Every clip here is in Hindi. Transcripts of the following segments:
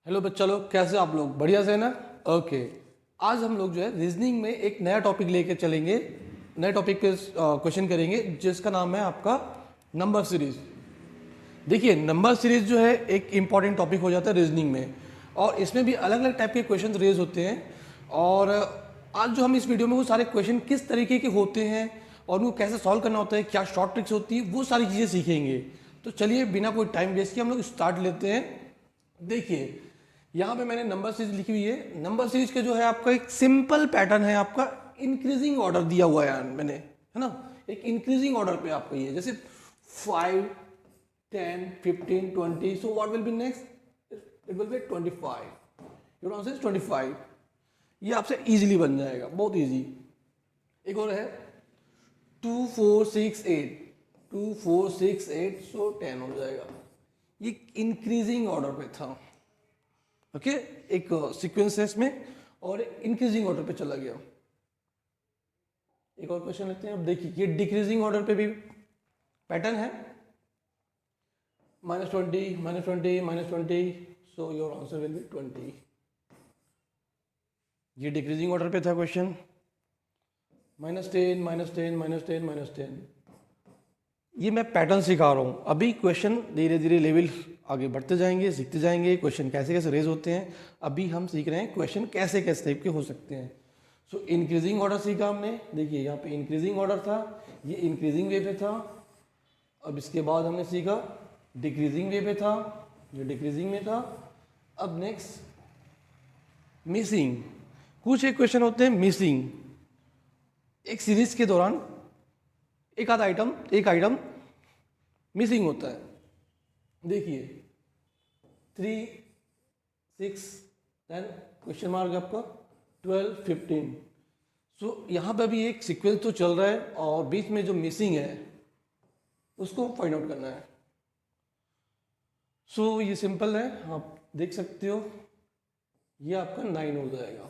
हेलो बच्चा लोग, कैसे आप लोग? बढ़िया से ना? ओके। आज हम लोग जो है रीजनिंग में एक नया टॉपिक लेके चलेंगे। नए टॉपिक पे क्वेश्चन करेंगे जिसका नाम है आपका नंबर सीरीज। देखिए, नंबर सीरीज जो है एक इम्पॉर्टेंट टॉपिक हो जाता है रीजनिंग में, और इसमें भी अलग अलग टाइप के क्वेश्चन रेज होते हैं। और आज जो हम इस वीडियो में वो सारे क्वेश्चन किस तरीके के होते हैं और उनको कैसे सॉल्व करना होता है, क्या शॉर्ट ट्रिक्स होती है, वो सारी चीज़ें सीखेंगे। तो चलिए बिना कोई टाइम वेस्ट किए हम लोग स्टार्ट लेते हैं। देखिए, यहाँ पे मैंने नंबर सीरीज लिखी हुई है। नंबर सीरीज के जो है आपका एक सिंपल पैटर्न है, आपका इंक्रीजिंग ऑर्डर दिया हुआ है यार मैंने, है ना। एक इंक्रीजिंग ऑर्डर पे आपका ये, जैसे 5, 10, 15, 20, so what will be next? It will be 25। Your answer is 25। ये आपसे इजीली बन जाएगा, बहुत इजी। एक और है 2, 4, 6, 8, 2, 4, 6, 8, सो 10 हो जाएगा। ये इंक्रीजिंग ऑर्डर पे था। ओके, एक सीक्वेंस है इसमें और इंक्रीजिंग ऑर्डर पे चला गया। एक और क्वेश्चन लेते हैं। अब देखिए, ये डिक्रीजिंग ऑर्डर पे भी पैटर्न है। -20, -20, -20, so your answer will be 20। ये डिक्रीजिंग ऑर्डर पे था क्वेश्चन। -10, -10, -10, -10। ये मैं पैटर्न सिखा रहा हूँ। अभी क्वेश्चन धीरे धीरे लेवल आगे बढ़ते जाएंगे, सीखते जाएंगे क्वेश्चन कैसे कैसे रेज होते हैं। अभी हम सीख रहे हैं क्वेश्चन कैसे कैसे टाइप के हो सकते हैं। सो इंक्रीजिंग ऑर्डर सीखा हमने। देखिए, यहाँ पे इंक्रीजिंग ऑर्डर था, ये इंक्रीजिंग वे पे था। अब इसके बाद हमने सीखा डिक्रीजिंग वे पे था, ये डिक्रीजिंग में था। अब नेक्स्ट मिसिंग। कुछ एक क्वेश्चन होते हैं मिसिंग। एक सीरीज के दौरान एक आइटम मिसिंग होता है। देखिए 3, 6, 10, क्वेश्चन मार्क आपका 12, 15। सो यहाँ पे भी एक सीक्वेंस तो चल रहा है और बीच में जो मिसिंग है उसको फाइंड आउट करना है। सो ये सिंपल है, आप देख सकते हो। ये आपका 9 हो जाएगा।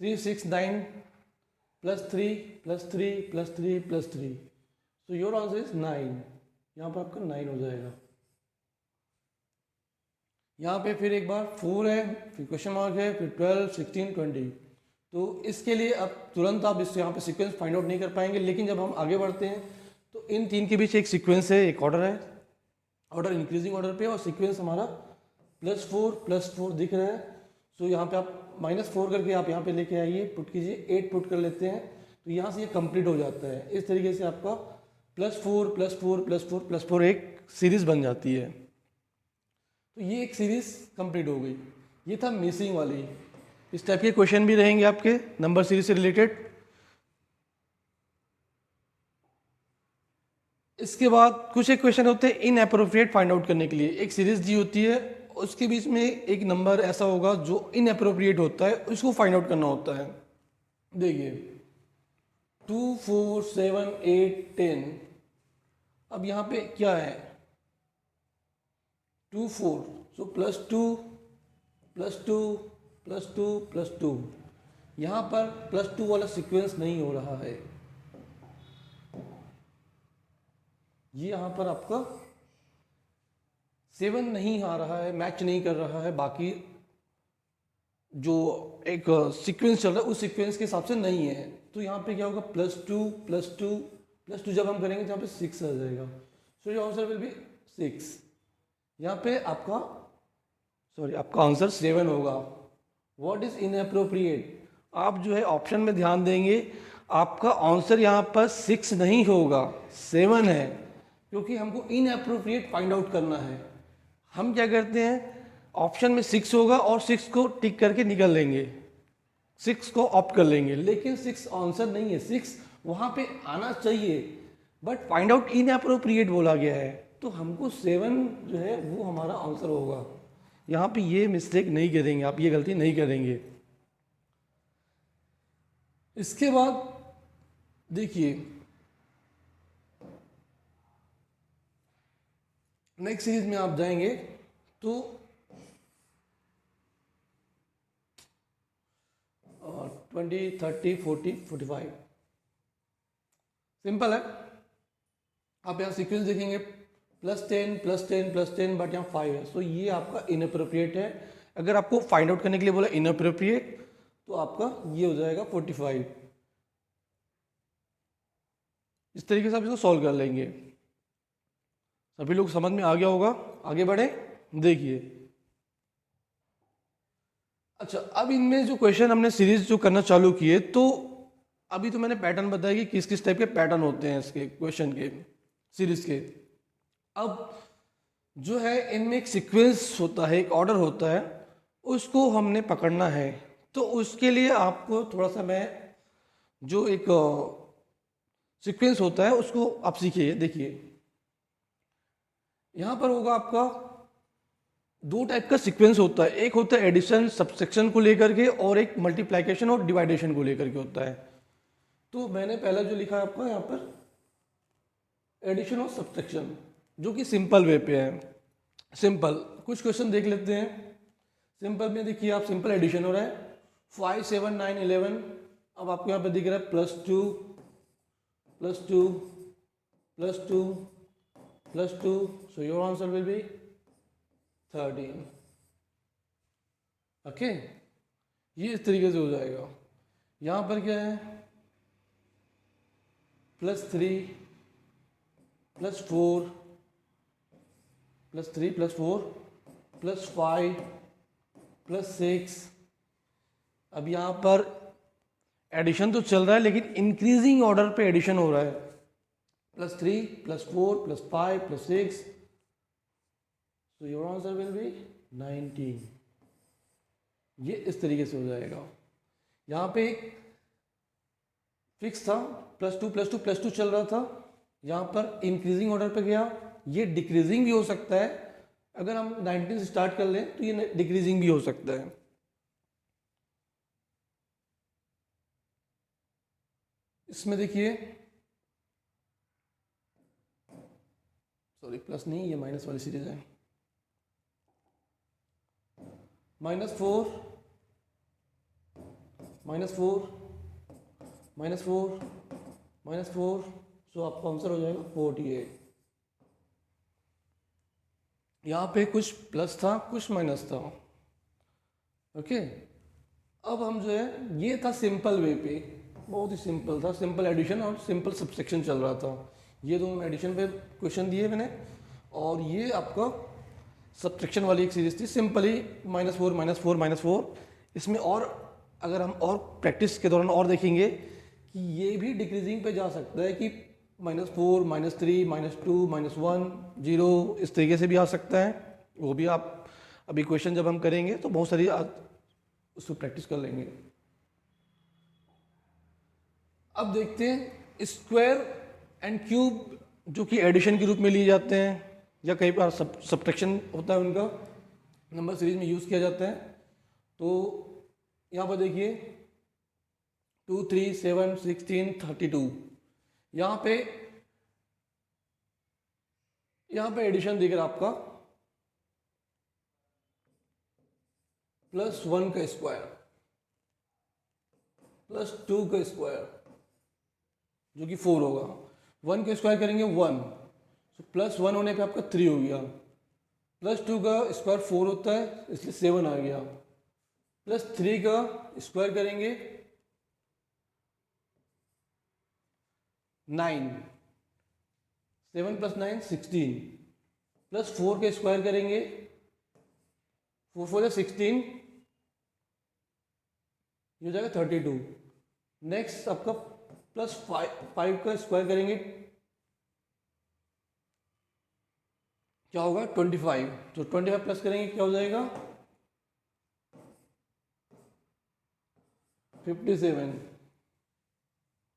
3, 6, 9 +3 +3 +3 +3, सो योर आंसर इज 9। यहाँ पर आपका 9 हो जाएगा। यहाँ पे फिर एक बार 4 है, फिर क्वेश्चन मार्क है, फिर 12, 16, 20। तो इसके लिए अब तुरंत आप इस यहाँ पे सीक्वेंस फाइंड आउट नहीं कर पाएंगे, लेकिन जब हम आगे बढ़ते हैं तो इन तीन के बीच एक सीक्वेंस है, एक ऑर्डर है। ऑर्डर इंक्रीजिंग ऑर्डर पे और सीक्वेंस हमारा +4 +4 दिख रहा है। सो यहाँ पे आप -4 करके आप यहाँ पे लेके आइए, पुट कीजिए, 8 पुट कर लेते हैं तो यहाँ से ये कंप्लीट हो जाता है। इस तरीके से आपका +4 +4 +4 +4 एक सीरीज बन जाती है। तो ये एक सीरीज कंप्लीट हो गई। ये था मिसिंग वाली। इस टाइप के क्वेश्चन भी रहेंगे आपके नंबर सीरीज से रिलेटेड। इसके बाद कुछ एक क्वेश्चन होते हैं इनअप्रोप्रिएट फाइंड आउट करने के लिए। एक सीरीज दी होती है, उसके बीच में एक नंबर ऐसा होगा जो इनअप्रोप्रिएट होता है, उसको फाइंड आउट करना होता है। देखिए 2, 4, 7, 8, 10। अब यहाँ पे क्या है? 2, 4, सो +2 +2 +2 +2। यहाँ पर +2 वाला सीक्वेंस नहीं हो रहा है। ये यहाँ पर आपका 7 नहीं आ रहा है, मैच नहीं कर रहा है। बाकी जो एक सीक्वेंस चल रहा है उस सीक्वेंस के हिसाब से नहीं है। तो यहाँ पे क्या होगा? +2 +2 +2 जब हम करेंगे तो यहाँ पे 6 आ जाएगा। So your answer will be 6। यहाँ पे आपका आंसर 7 होगा। What is inappropriate? आप जो है ऑप्शन में ध्यान देंगे, आपका आंसर यहाँ पर 6 नहीं होगा, 7 है, क्योंकि हमको इनअप्रोप्रिएट फाइंड आउट करना है। हम क्या करते हैं, ऑप्शन में 6 होगा और 6 को टिक करके निकल लेंगे, 6 को ऑप्ट कर लेंगे, लेकिन 6 आंसर नहीं है। 6 वहाँ पे आना चाहिए, बट फाइंड आउट इनअप्रोप्रिएट बोला गया है, तो हमको 7 जो है वो हमारा आंसर होगा। यहाँ पे ये मिस्टेक नहीं करेंगे आप, ये गलती नहीं करेंगे। इसके बाद देखिए नेक्स्ट सीरीज में आप जाएंगे तो 20, 30, 40, 45 सिंपल है। आप यहाँ सीक्वेंस देखेंगे +10 +10 +10, बट यहाँ 5 है, सो ये आपका इनअप्रोप्रिएट है। अगर आपको फाइंड आउट करने के लिए बोला इनअप्रोप्रिएट, तो आपका ये हो जाएगा 45। इस तरीके से आप इसको सॉल्व कर लेंगे। सभी लोग समझ में आ गया होगा, आगे बढ़े। देखिए, अच्छा, अब इनमें जो क्वेश्चन हमने सीरीज जो करना चालू किए, तो अभी तो मैंने पैटर्न बताया कि किस किस टाइप के पैटर्न होते हैं इसके क्वेश्चन के, सीरीज के। अब जो है इनमें एक सीक्वेंस होता है, एक ऑर्डर होता है, उसको हमने पकड़ना है। तो उसके लिए आपको थोड़ा सा मैं जो एक सीक्वेंस होता है उसको आप सीखिए। देखिए, यहाँ पर होगा आपका दो टाइप का सीक्वेंस होता है, एक होता है एडिशन सब्सट्रैक्शन को लेकर के, और एक मल्टीप्लिकेशन और डिवाइडेशन को लेकर के होता है। तो मैंने पहला जो लिखा है आपका यहाँ पर एडिशन और सब्सट्रैक्शन, जो कि सिंपल वे पे है। सिंपल कुछ क्वेश्चन देख लेते हैं। सिंपल में देखिए, आप सिंपल एडिशन हो रहा है 5 7 9 11। अब आपको यहाँ पे दिख रहा है +2 +2 +2 +2, so your answer will be 13। Okay, ये इस तरीके से हो जाएगा। यहाँ पर क्या है, +3 +4 +3 +4 +5 +6। अब यहाँ पर एडिशन तो चल रहा है, लेकिन इंक्रीजिंग ऑर्डर पे एडिशन हो रहा है, +3 +4 +5 +6, तो योर आंसर विल बी 19। ये इस तरीके से हो जाएगा। यहाँ पे एक फिक्स था, +2 +2 +2 चल रहा था, यहाँ पर इंक्रीजिंग ऑर्डर पे गया। ये डिक्रीजिंग भी हो सकता है, अगर हम 19 से स्टार्ट कर लें तो ये डिक्रीजिंग भी हो सकता है। इसमें देखिए, सॉरी प्लस नहीं, ये माइनस वाली सीरीज है। -4 -4 -4 -4, सो आपका आंसर हो जाएगा 48। यहाँ पे कुछ प्लस था, कुछ माइनस था। ओके, अब हम जो है, ये था सिंपल वे पे, बहुत ही सिंपल था, सिंपल एडिशन और सिंपल सब्सट्रैक्शन चल रहा था। ये दोनों एडिशन पे क्वेश्चन दिए मैंने, और ये आपका सब्सट्रैक्शन वाली एक सीरीज थी, सिंपली -4 -4 -4। इसमें और अगर हम और प्रैक्टिस के दौरान और देखेंगे कि ये भी डिक्रीजिंग पे जा सकता है, कि -4 -3 -2 -1 0, इस तरीके से भी आ सकता है। वो भी आप अभी क्वेश्चन जब हम करेंगे तो बहुत सारी उसको प्रैक्टिस कर लेंगे। अब देखते हैं स्क्वायर एंड क्यूब, जो कि एडिशन के रूप में लिए जाते हैं, या कई बार सब्ट्रैक्शन होता है, उनका नंबर सीरीज में यूज़ किया जाता है। तो यहाँ पर देखिए 2 3 7 16 32, यहाँ पे एडिशन दिख रहा है आपका +1 का स्क्वायर +2 का स्क्वायर, जो कि 4 होगा। 1 का स्क्वायर करेंगे 1, तो +1 होने पे आपका 3 हो गया। +2 का स्क्वायर 4 होता है, इसलिए 7 आ गया। +3 का स्क्वायर करेंगे 9, 7 + 9 16, +4 का स्क्वायर करेंगे 4 4 16, ये हो जाएगा 32। नेक्स्ट आपका +5 का स्क्वायर करेंगे, क्या होगा 25, तो 25 प्लस करेंगे क्या हो जाएगा 57।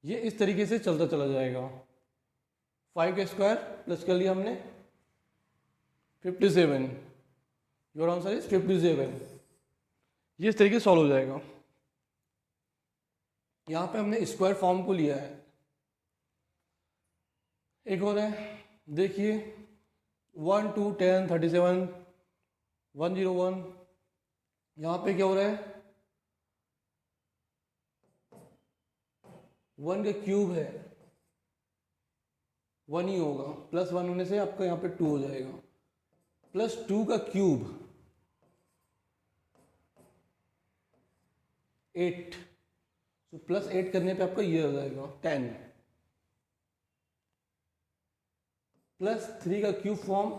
ये इस तरीके से चलता चला जाएगा। 5 का स्क्वायर प्लस कर लिया हमने 57, योर आंसर इज 57। ये इस तरीके से सॉल्व हो जाएगा। यहाँ पे हमने स्क्वायर फॉर्म को लिया है। एक और है, देखिए 1 2 10 37 101, यहाँ पे क्या हो रहा है 1 का क्यूब है, 1 ही होगा, +1 होने से आपका यहाँ पे 2 हो जाएगा, +2 का क्यूब 8, तो +8 करने पे आपका ये हो जाएगा 10, +3 का क्यूब फॉर्म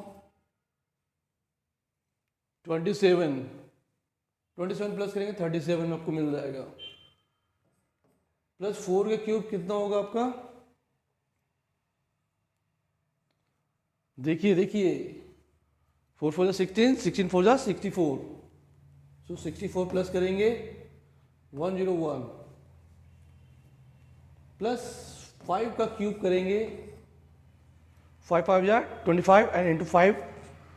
27, 27 प्लस करेंगे 37 आपको मिल जाएगा, +4 का क्यूब कितना होगा आपका, देखिए 4 4 16, 16 4 64, सो 64 प्लस करेंगे 101, +5 का क्यूब करेंगे 5 5 25 and into 5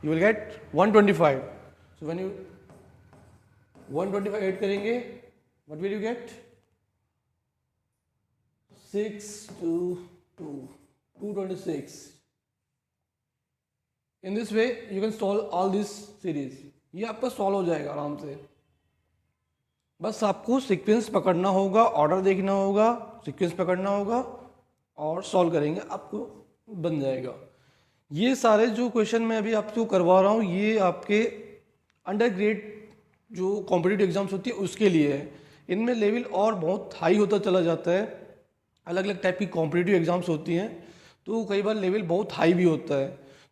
you will get 125. So when you 125 add करेंगे what will you get? 6 to 2 226. In this way you can solve all this series. ये आपका सॉल्व हो जाएगा आराम से, बस आपको सीक्वेंस पकड़ना होगा, ऑर्डर देखना होगा, सीक्वेंस पकड़ना होगा और सॉल्व करेंगे, आपको बन जाएगा। ये सारे जो क्वेश्चन मैं अभी आपको करवा रहा हूँ ये आपके अंडर ग्रेड जो कॉम्पिटिटिव एग्जाम्स होती है उसके लिए है। इनमें लेवल और बहुत हाई होता चला जाता है, अलग अलग टाइप की कॉम्पिटिटिव एग्जाम्स होती हैं तो कई बार लेवल बहुत हाई भी होता है।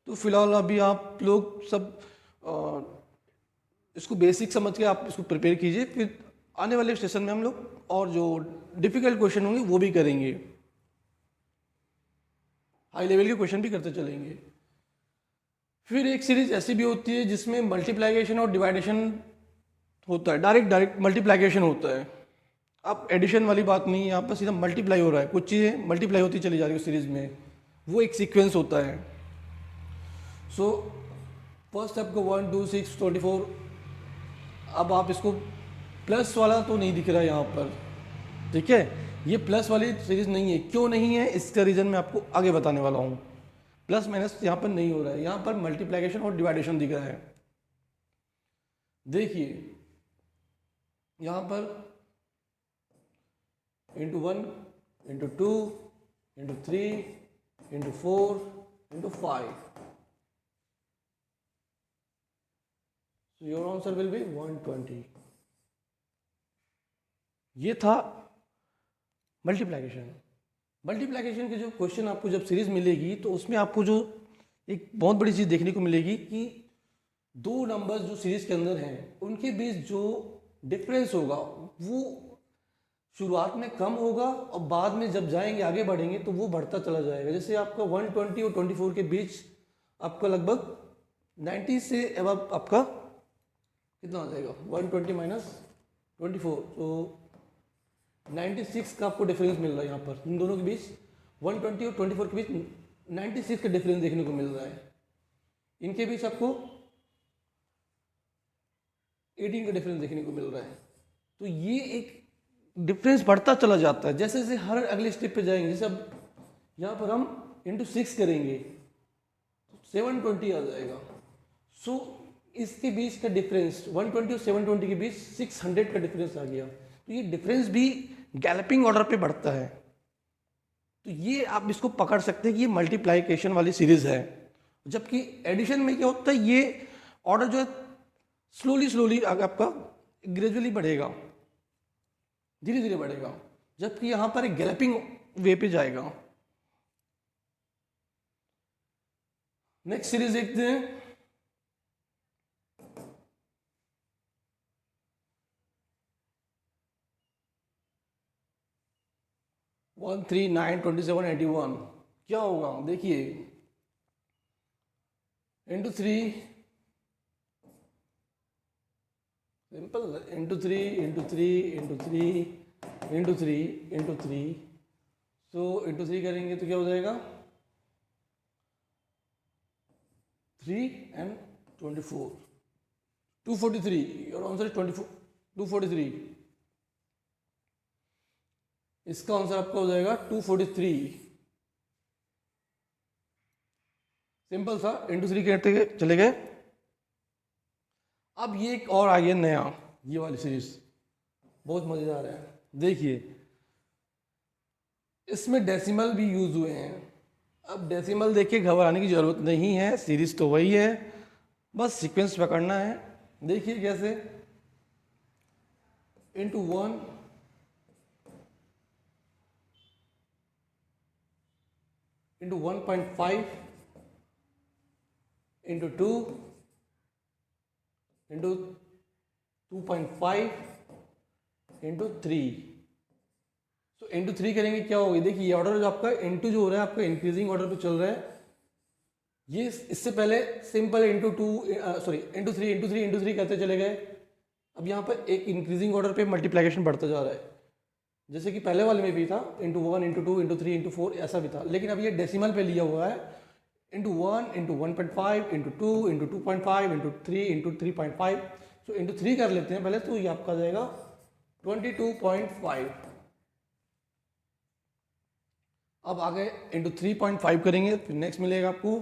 तो फिलहाल अभी आप लोग सब इसको बेसिक समझ के आप इसको प्रिपेयर कीजिए, फिर आने वाले सेशन में हम लोग और जो डिफ़िकल्ट क्वेश्चन होंगे वो भी करेंगे, हाई लेवल के क्वेश्चन भी करते चलेंगे। फिर एक सीरीज ऐसी भी होती है जिसमें मल्टीप्लिकेशन और डिवाइडेशन होता है, डायरेक्ट मल्टीप्लिकेशन होता है। अब एडिशन वाली बात नहीं है, यहाँ पर सीधा मल्टीप्लाई हो रहा है, कुछ चीज़ें मल्टीप्लाई होती चली जा रही है उस सीरीज में, वो एक सीक्वेंस होता है। सो फर्स्ट आपको 1 2 6 24, अब आप इसको प्लस वाला तो नहीं दिख रहा है यहाँ पर, ठीक है, ये प्लस वाली सीरीज नहीं है। क्यों नहीं है इसका रीज़न मैं आपको आगे बताने वाला हूँ। प्लस माइनस यहाँ पर नहीं हो रहा है, यहाँ पर मल्टीप्लिकेशन और डिवाइडेशन दिख रहा है। देखिए यहाँ पर into 1 into 2 into 3 into 4 into 5, so your answer will be 120। ये था मल्टीप्लिकेशन। मल्टीप्लिकेशन के जो क्वेश्चन आपको जब सीरीज मिलेगी तो उसमें आपको जो एक बहुत बड़ी चीज़ देखने को मिलेगी कि दो नंबर्स जो सीरीज के अंदर हैं उनके बीच जो डिफरेंस होगा वो शुरुआत में कम होगा और बाद में जब जाएंगे आगे बढ़ेंगे तो वो बढ़ता चला जाएगा। जैसे आपका 120 और 24 के बीच आपका लगभग 90 से अब आपका कितना आ जाएगा, 120 माइनस 24, तो 96 का आपको डिफरेंस मिल रहा है। यहाँ पर इन दोनों के बीच 120 और 24 के बीच 96 का डिफरेंस देखने को मिल रहा है। इनके बीच आपको 18 का डिफरेंस देखने को मिल रहा है। तो ये एक डिफरेंस बढ़ता चला जाता है जैसे जैसे हर अगले स्टेप पे जाएंगे। जैसे अब यहाँ पर हम इंटू 6 करेंगे तो 720 आ जाएगा। सो इसके बीच का डिफरेंस 120 और 720 के बीच 600 का डिफरेंस आ गया। तो ये डिफरेंस भी गैलपिंग ऑर्डर पे बढ़ता है। तो ये आप इसको पकड़ सकते हैं कि ये मल्टीप्लिकेशन वाली सीरीज है। जबकि एडिशन में क्या होता है, ये ऑर्डर जो है स्लोली आपका ग्रेजुअली बढ़ेगा, धीरे धीरे बढ़ेगा, जबकि यहां पर एक गैलपिंग वे पे जाएगा। नेक्स्ट सीरीज देखते हैं। वन 3 9 27 81 क्या होगा, देखिए into 3 simple, into 3 into 3 into 3 into 3 into 3, so into 3 करेंगे तो क्या हो जाएगा 3 and 24 243। Your answer is 24 243। इसका आंसर आपका हो जाएगा 243। सिंपल सा इंटू 3 करते चले गए। अब ये एक और आ गया नया, ये वाली सीरीज बहुत मजेदार है। देखिए इसमें डेसिमल भी यूज हुए हैं। अब डेसिमल देख के घबराने की ज़रूरत नहीं है, सीरीज तो वही है, बस सीक्वेंस पकड़ना है। देखिए कैसे, into 1 into 1.5 into 2 into 2.5 into 3। तो इंटू 3 करेंगे क्या होगी, देखिए ये ऑर्डर जो आपका इंटू जो हो रहा है आपका इंक्रीजिंग ऑर्डर पे चल रहा है। ये इससे पहले simple into 2 sorry into 3 into 3 into 3 करते चले गए। अब यहाँ पर एक इंक्रीजिंग ऑर्डर पे मल्टीप्लिकेशन बढ़ता जा रहा है, जैसे कि पहले वाले में भी था, इंटू 1 इंटू 2 इंटू 3 इंटू 4 ऐसा भी था, लेकिन अब ये डेसिमल पे लिया हुआ है। Into 1 into 1.5 into 2 into 2.5 into 3 into 3.5। So into 3 कर लेते हैं पहले, तो ये आपका जाएगा 22.5। अब आगे इंटू 3.5 करेंगे, फिर नेक्स्ट मिलेगा आपको।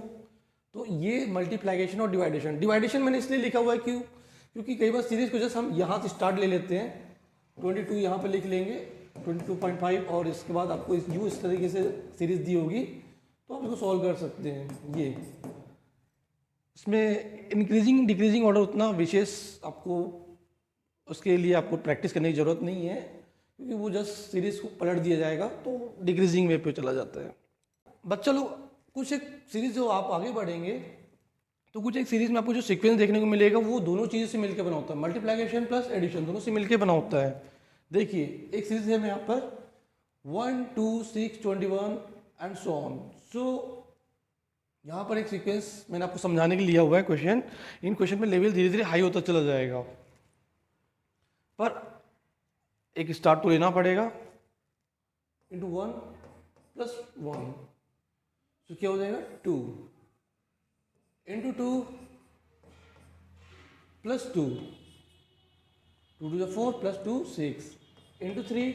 तो ये मल्टीप्लिकेशन और डिवाइडेशन, डिवाइडेशन मैंने इसलिए लिखा हुआ है क्योंकि कई बार सीरीज को जैसे हम यहाँ से स्टार्ट ले लेते हैं, 22 यहाँ पर लिख लेंगे, 22.5, और इसके बाद आपको इस तरीके से सीरीज दी होगी तो आप इसको सॉल्व कर सकते हैं। ये इसमें इंक्रीजिंग डिक्रीजिंग ऑर्डर उतना विशेष आपको उसके लिए आपको प्रैक्टिस करने की ज़रूरत नहीं है, क्योंकि वो जस्ट सीरीज को पलट दिया जाएगा तो डिक्रीजिंग वे पे चला जाता है। बच्चा लोग कुछ एक सीरीज जो आप आगे बढ़ेंगे तो कुछ एक सीरीज में आपको जो सीक्वेंस देखने को मिलेगा वो दोनों चीज़ों से मिलकर बना होता है, मल्टीप्लिकेशन प्लस एडिशन दोनों से मिलकर बना होता है। देखिए एक सीरीज है यहाँ पर 1 2 6 21 एंड सो ऑन। सो यहाँ पर एक सीक्वेंस मैंने आपको समझाने के लिए लिया हुआ है क्वेश्चन। इन क्वेश्चन में लेवल धीरे धीरे हाई होता चला जाएगा, पर एक स्टार्ट तो लेना पड़ेगा। इंटू 1 प्लस 1, तो क्या हो जाएगा 2 into 2 plus 2, 2 two 4 plus 2 6 into 3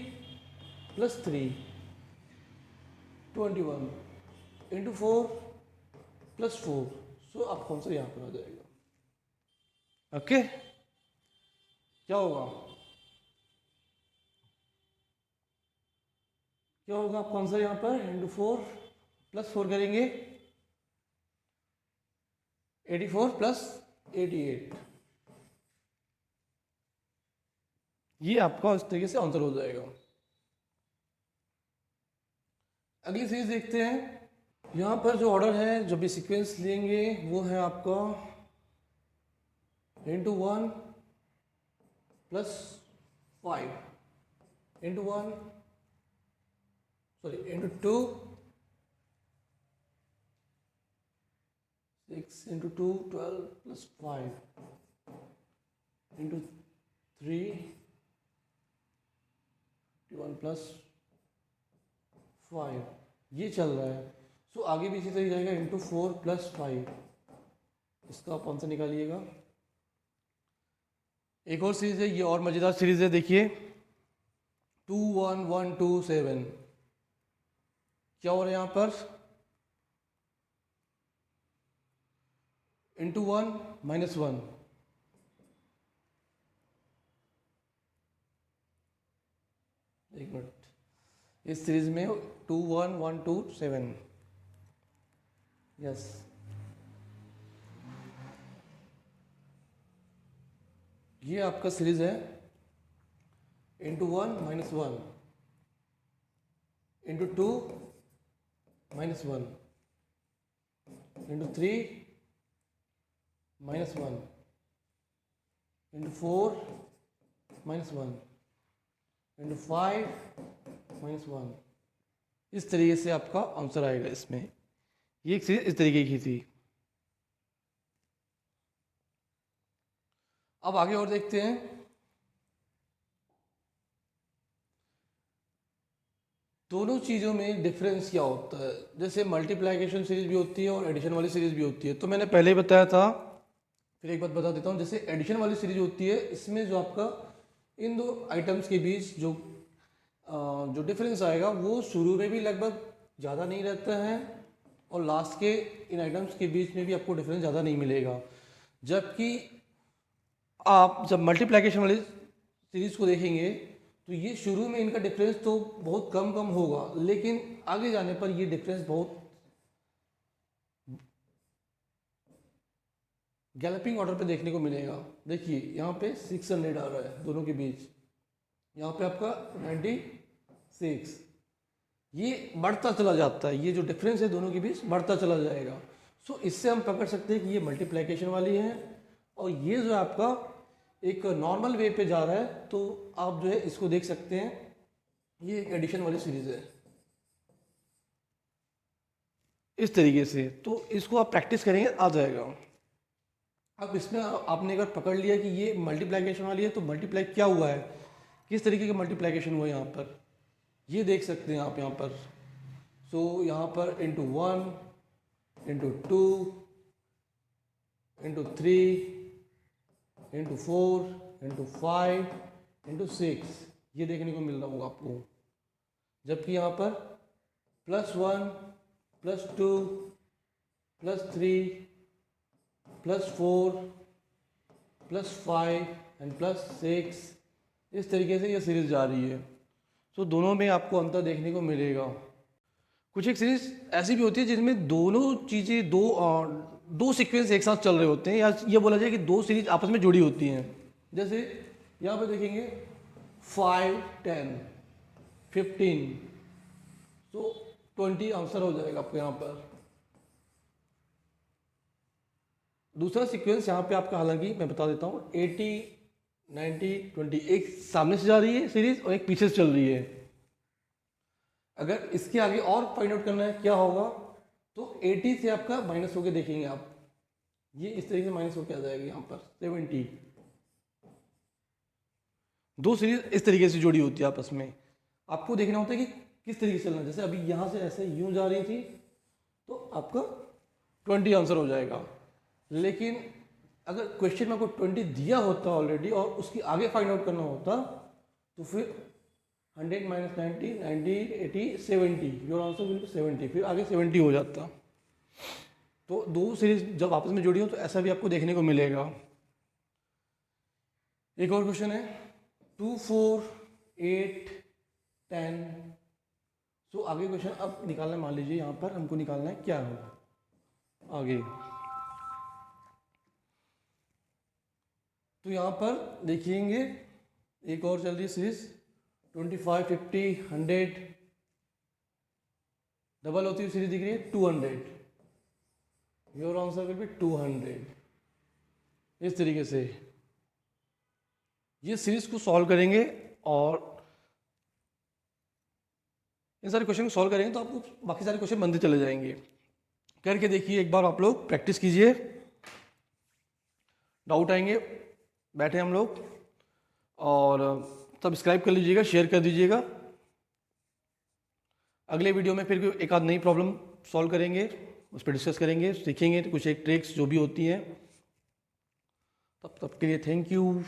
plus 3 21 into 4 plus 4। So आपका आंसर यहाँ पर आ जाएगा। ओके, क्या होगा, क्या होगा आपका आंसर यहाँ पर, इंटू 4 प्लस 4 करेंगे 84 प्लस 88। ये आपका इस तरीके से आंसर हो जाएगा। अगली सीरीज देखते हैं। यहाँ पर जो ऑर्डर है, जो भी सीक्वेंस लेंगे वो है आपका into 1 plus 5 into 1 sorry into 2 6 into 2 12 plus 5 into 3 1 plus 5। ये चल रहा है। सो आगे भी इसी तरह जाएगा, इंटू 4 प्लस 5। इसका आप आंसर निकालिएगा। एक और सीरीज है, ये और मज़ेदार सीरीज है। देखिए 2 1 1 2 7, क्या हो रहा है यहाँ पर, इंटू 1 माइनस 1, एक मिनट, इस सीरीज में 2 1 1 2 7, यस, ये आपका सीरीज है into 1 minus 1 into 2 minus 1 into 3 minus 1 into 4 minus 1 into 5 minus 1। इस तरीके से आपका आंसर आएगा इसमें। ये एक सीरीज इस तरीके की थी। अब आगे और देखते हैं। दोनों चीज़ों में डिफरेंस क्या होता है, जैसे मल्टीप्लिकेशन सीरीज भी होती है और एडिशन वाली सीरीज भी होती है। तो मैंने पहले ही बताया था, फिर एक बात बता देता हूँ। जैसे एडिशन वाली सीरीज होती है, इसमें जो आपका इन दो आइटम्स के बीच जो डिफरेंस आएगा वो शुरू में भी लगभग ज़्यादा नहीं रहता है और लास्ट के इन आइटम्स के बीच में भी आपको डिफरेंस ज़्यादा नहीं मिलेगा। जबकि आप जब मल्टीप्लिकेशन वाली सीरीज को देखेंगे तो ये शुरू में इनका डिफरेंस तो बहुत कम होगा, लेकिन आगे जाने पर ये डिफरेंस बहुत गैलपिंग ऑर्डर पे देखने को मिलेगा। देखिए यहाँ पे 600 आ रहा है दोनों के बीच, यहाँ पे आपका 96, ये बढ़ता चला जाता है, ये जो डिफरेंस है दोनों के बीच बढ़ता चला जाएगा। सो इससे हम पकड़ सकते हैं कि ये मल्टीप्लिकेशन वाली है, और ये जो है आपका एक नॉर्मल वे पे जा रहा है, तो आप जो है इसको देख सकते हैं, ये एक एडिशन वाली सीरीज है इस तरीके से। तो इसको आप प्रैक्टिस करेंगे आ जाएगा। अब इसमें आपने अगर पकड़ लिया कि ये मल्टीप्लिकेशन वाली है, तो मल्टीप्लाई क्या हुआ है, किस तरीके का मल्टीप्लिकेशन हुआ है यहाँ पर, ये देख सकते हैं आप यहाँ पर। सो यहाँ पर into 1 into 2 into 3 into 4 into 5 into 6, ये देखने को मिल रहा होगा आपको। जबकि यहाँ पर +1 +2 +3 +4 +5 एंड +6, इस तरीके से ये सीरीज जा रही है। तो दोनों में आपको अंतर देखने को मिलेगा। कुछ एक सीरीज ऐसी भी होती है जिनमें दोनों चीज़ें दो सीक्वेंस एक साथ चल रहे होते हैं, या ये बोला जाए कि दो सीरीज आपस में जुड़ी होती हैं। जैसे यहाँ पे देखेंगे 5 10 15, तो 20 आंसर हो जाएगा आपको यहाँ पर। दूसरा सीक्वेंस यहाँ पे आपका, हालांकि मैं बता देता हूँ, 80 90 20, एक सामने से जा रही है सीरीज और एक पीछे से चल रही है। अगर इसके आगे और फाइंड आउट करना है क्या होगा, तो 80 से आपका माइनस होके देखेंगे आप, ये इस तरीके से माइनस होके आ जाएगा यहाँ पर 70। दो सीरीज इस तरीके से जुड़ी होती है आपस में। आपको देखना होता है कि किस तरीके से चलना है। जैसे अभी यहाँ से ऐसे यूं जा रही थी, तो आपका 20 आंसर हो जाएगा। लेकिन अगर क्वेश्चन में आपको 20 दिया होता ऑलरेडी और उसकी आगे फाइंड आउट करना होता, तो फिर 100 - 90 90 80 70, योर आंसर विल बी 70, फिर आगे 70 हो जाता। तो दो सीरीज जब आपस में जुड़ी हो तो ऐसा भी आपको देखने को मिलेगा। एक और क्वेश्चन है 2 4 8 10। सो आगे क्वेश्चन अब निकालना है, मान लीजिए यहाँ पर हमको निकालना है क्या होगा आगे। तो यहाँ पर देखिएंगे एक और चल रही है सीरीज 25 50 100, डबल होती हुई सीरीज दिख रही है 200, योर आंसर विल बी 200। इस तरीके से ये सीरीज को सॉल्व करेंगे, और इन सारे क्वेश्चन को सॉल्व करेंगे तो आपको बाकी सारे क्वेश्चन बनते चले जाएंगे। करके देखिए एक बार, आप लोग प्रैक्टिस कीजिए, डाउट आएंगे, बैठे हम लोग, और सब्सक्राइब कर लीजिएगा, शेयर कर दीजिएगा। अगले वीडियो में फिर एक आध नई प्रॉब्लम सॉल्व करेंगे, उस पर डिस्कस करेंगे, सीखेंगे कुछ एक ट्रिक्स जो भी होती हैं। तब के लिए थैंक यू।